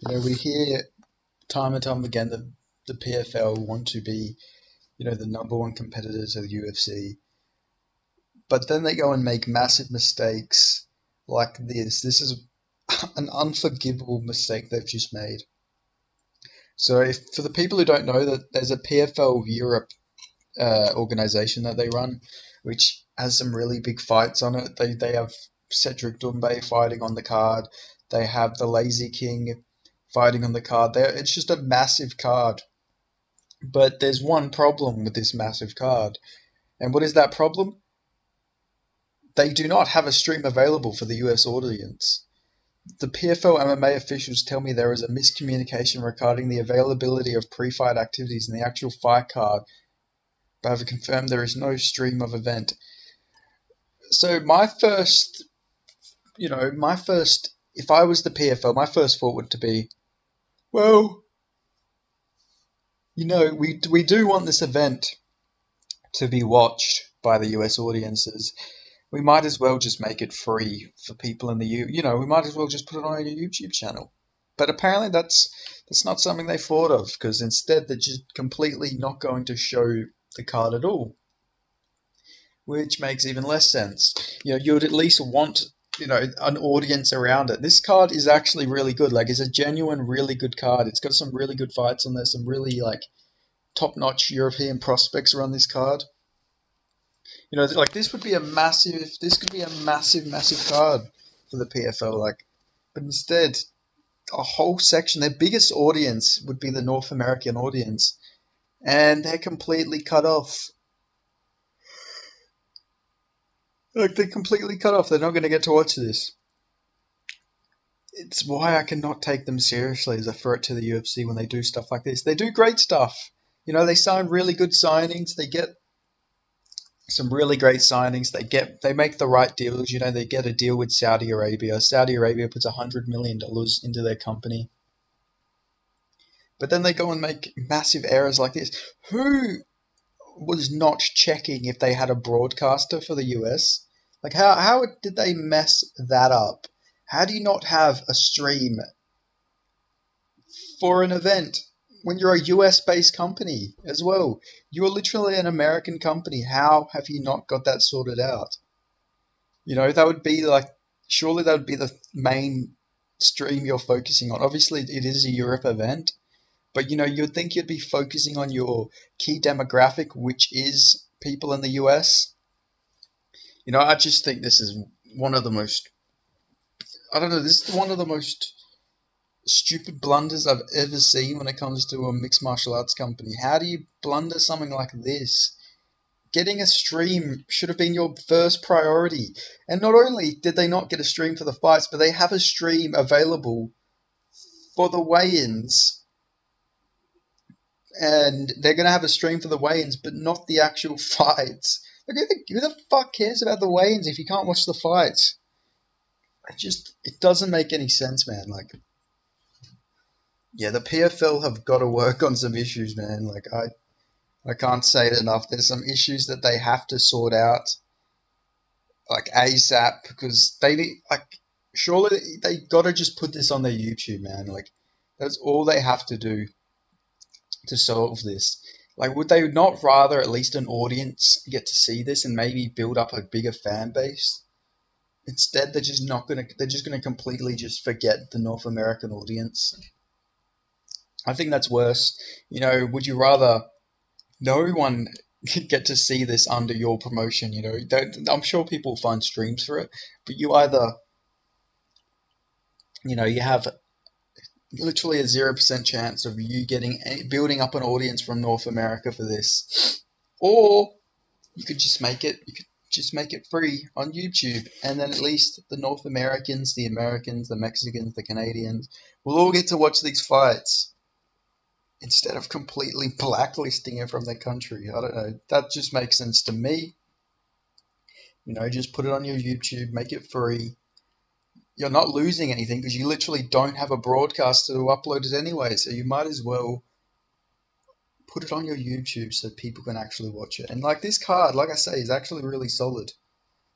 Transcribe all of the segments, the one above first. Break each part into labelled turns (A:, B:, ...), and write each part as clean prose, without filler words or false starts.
A: We hear time and time again that the PFL want to be, the number one competitors of the UFC, but then they go and make massive mistakes like this. This is an unforgivable mistake they've just made. So, if for the people who don't know, that there's a PFL Europe organization that they run, which has some really big fights on it. They have Cedric Doumbé fighting on the card. They have the Lazy King fighting on the card. It's just a massive card. But there's one problem with this massive card. And what is that problem? They do not have a stream available for the US audience. The PFL MMA officials tell me there is a miscommunication regarding the availability of pre-fight activities in the actual fight card, but have confirmed there is no stream of event. So if I was the PFL, my first thought would to be, well, we do want this event to be watched by the US audiences. We might as well just make it free for people in the we might as well just put it on your YouTube channel. But apparently that's not something they thought of, because instead they're just completely not going to show the card at all, which makes even less sense. You would at least want, an audience around it. This card is actually really good. Like, it's a genuine, really good card. It's got some really good fights on there, some really, like, top-notch European prospects are on this card. Like, this could be a massive, massive card for the PFL. Like, but instead, a whole section, their biggest audience would be the North American audience, and they're completely cut off. Like, they're completely cut off. They're not going to get to watch this. It's why I cannot take them seriously as a threat to the UFC when they do stuff like this. They do great stuff. They sign really good signings. They get some really great signings. They make the right deals. They get a deal with Saudi Arabia. Saudi Arabia puts $100 million into their company. But then they go and make massive errors like this. Who was not checking if they had a broadcaster for the US? Like, how did they mess that up? How do you not have a stream for an event when you're a US-based company as well? You're literally an American company. How have you not got that sorted out? That would be like, surely that would be the main stream you're focusing on. Obviously, it is a Europe event, but you'd think you'd be focusing on your key demographic, which is people in the US. I just think this is one of the most, I don't know, this is one of the most stupid blunders I've ever seen when it comes to a mixed martial arts company. How do you blunder something like this? Getting a stream should have been your first priority. And not only did they not get a stream for the fights, but they have a stream available for the weigh-ins. And they're going to have a stream for the weigh-ins, but not the actual fights. Like, who the fuck cares about the weigh-ins if you can't watch the fights? It doesn't make any sense, man. Like, yeah, the PFL have got to work on some issues, man. Like, I can't say it enough. There's some issues that they have to sort out, like, ASAP, because they need, like, surely they got to just put this on their YouTube, man. Like, that's all they have to do to solve this. Like, would they not rather at least an audience get to see this and maybe build up a bigger fan base? Instead, they're just gonna completely just forget the North American audience. I think that's worse. Would you rather no one get to see this under your promotion? I'm sure people find streams for it, but you have literally a 0% chance of you building up an audience from North America for this, or you could just make it free on YouTube, and then at least the North Americans, the Americans, the Mexicans, the Canadians will all get to watch these fights instead of completely blacklisting it from their country. I don't know. That just makes sense to me. Just put it on your YouTube, make it free. You're not losing anything because you literally don't have a broadcaster to upload it anyway, so you might as well put it on your YouTube so people can actually watch it. And like, this card, like I say, is actually really solid.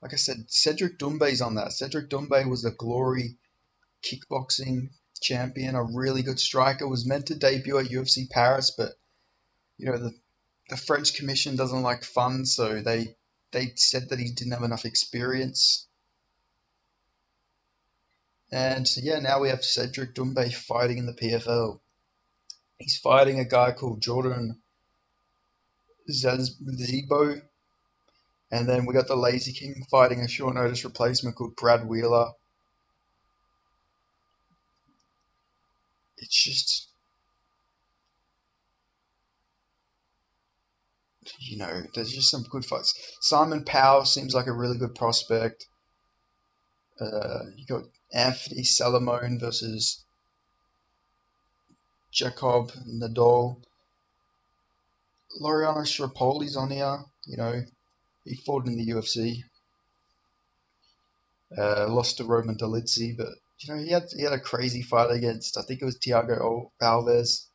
A: Like I said, Cedric Doumbé's on that. Cedric Doumbé was a Glory kickboxing champion, a really good striker, was meant to debut at UFC Paris, but the French Commission doesn't like fun, so they said that he didn't have enough experience. And so, yeah, now we have Cedric Doumbé fighting in the PFL. He's fighting a guy called Jordan Zazbo, and then we got the Lazy King fighting a short notice replacement called Brad Wheeler. It's just, there's just some good fights. Simon Powell seems like a really good prospect. You got Anthony Salamone versus Jacob Nadal. Loriano Strapoli's on here. He fought in the UFC. Lost to Roman Dolidze, but he had a crazy fight against, I think it was Thiago Alves.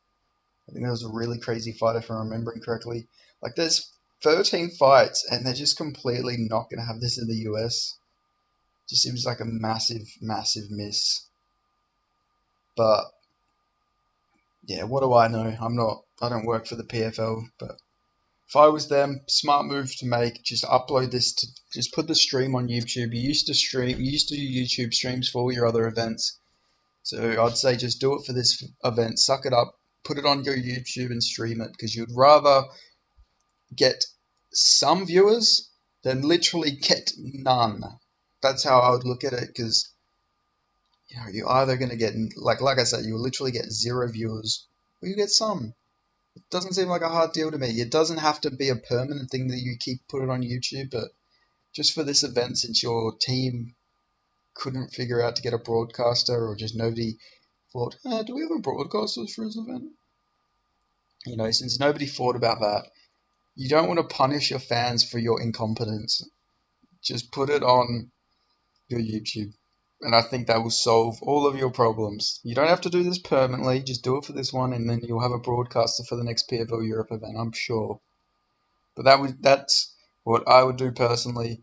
A: I think that was a really crazy fight if I'm remembering correctly. Like, there's 13 fights, and they're just completely not going to have this in the US. Just seems like a massive, massive miss. But yeah, what do I know? I don't work for the PFL, but if I was them, smart move to make, just upload this just put the stream on YouTube. You used to do YouTube streams for all your other events. So I'd say just do it for this event, suck it up, put it on your YouTube and stream it, because you'd rather get some viewers than literally get none. That's how I would look at it, because you're either going to get, like I said, you will literally get 0 viewers, or you get some. It doesn't seem like a hard deal to me. It doesn't have to be a permanent thing that you keep put it on YouTube, but just for this event, since your team couldn't figure out to get a broadcaster, or just nobody thought, do we have a broadcaster for this event? Since nobody thought about that, you don't want to punish your fans for your incompetence. Just put it on your YouTube. And I think that will solve all of your problems. You don't have to do this permanently. Just do it for this one, and then you'll have a broadcaster for the next PFL Europe event, I'm sure. But that's what I would do personally,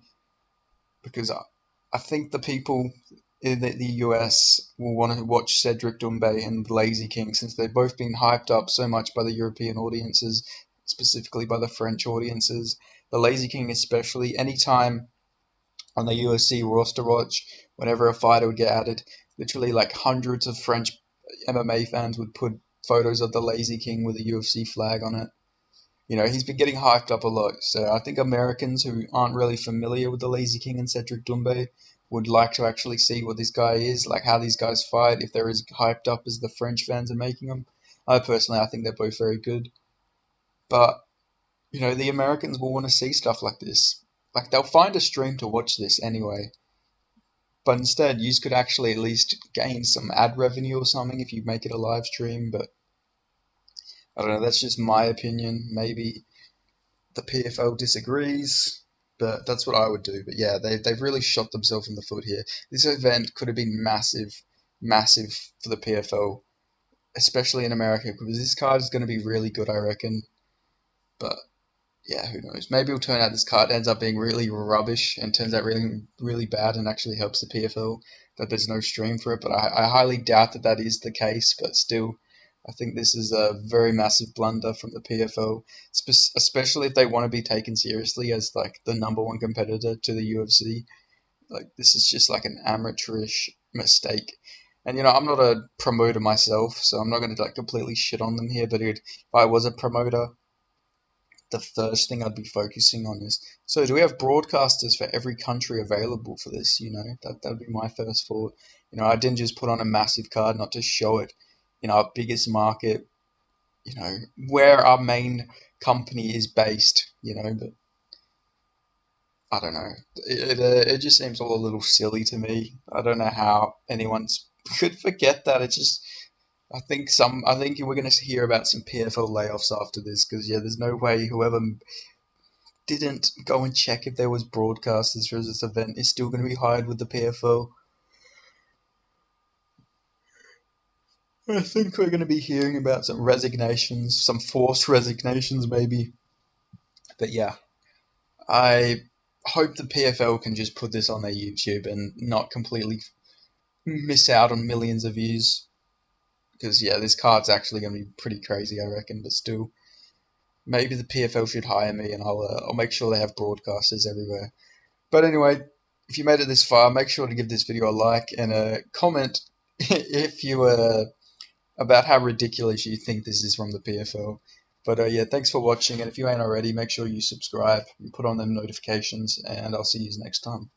A: because I think the people in the US will want to watch Cedric Doumbé and Lazy King, since they've both been hyped up so much by the European audiences, specifically by the French audiences. The Lazy King especially, anytime on the UFC roster watch, whenever a fighter would get added, literally like hundreds of French MMA fans would put photos of the Lazy King with a UFC flag on it. He's been getting hyped up a lot. So I think Americans who aren't really familiar with the Lazy King and Cedric Doumbé would like to actually see what this guy is, like how these guys fight, if they're as hyped up as the French fans are making them. I think they're both very good. But, the Americans will want to see stuff like this. Like, they'll find a stream to watch this anyway. But instead, you could actually at least gain some ad revenue or something if you make it a live stream. But I don't know, that's just my opinion. Maybe the PFL disagrees, but that's what I would do. But yeah, they've really shot themselves in the foot here. This event could have been massive, massive for the PFL, especially in America, because this card is going to be really good, I reckon. But yeah, who knows? Maybe it'll turn out this card ends up being really rubbish and turns out really, really bad and actually helps the PFL, that there's no stream for it. But I highly doubt that is the case. But still, I think this is a very massive blunder from the PFL, especially if they want to be taken seriously as like the #1 competitor to the UFC. Like, this is just like an amateurish mistake. And I'm not a promoter myself, so I'm not going to like completely shit on them here. But if I was a promoter, the first thing I'd be focusing on is, so do we have broadcasters for every country available for this? That would be my first thought. I didn't just put on a massive card not to show it in our biggest market, where our main company is based, but I don't know. It just seems all a little silly to me. I don't know how anyone could forget that. I think we're going to hear about some PFL layoffs after this, because yeah, there's no way whoever didn't go and check if there was broadcasters for this event is still going to be hired with the PFL. I think we're going to be hearing about some resignations, some forced resignations maybe. But yeah, I hope the PFL can just put this on their YouTube and not completely miss out on millions of views. because yeah, this card's actually going to be pretty crazy, I reckon. But still, maybe the PFL should hire me, and I'll make sure they have broadcasters everywhere. But anyway, if you made it this far, make sure to give this video a like and a comment if you about how ridiculous you think this is from the PFL. But yeah, thanks for watching, and if you ain't already, make sure you subscribe and put on them notifications, and I'll see you next time.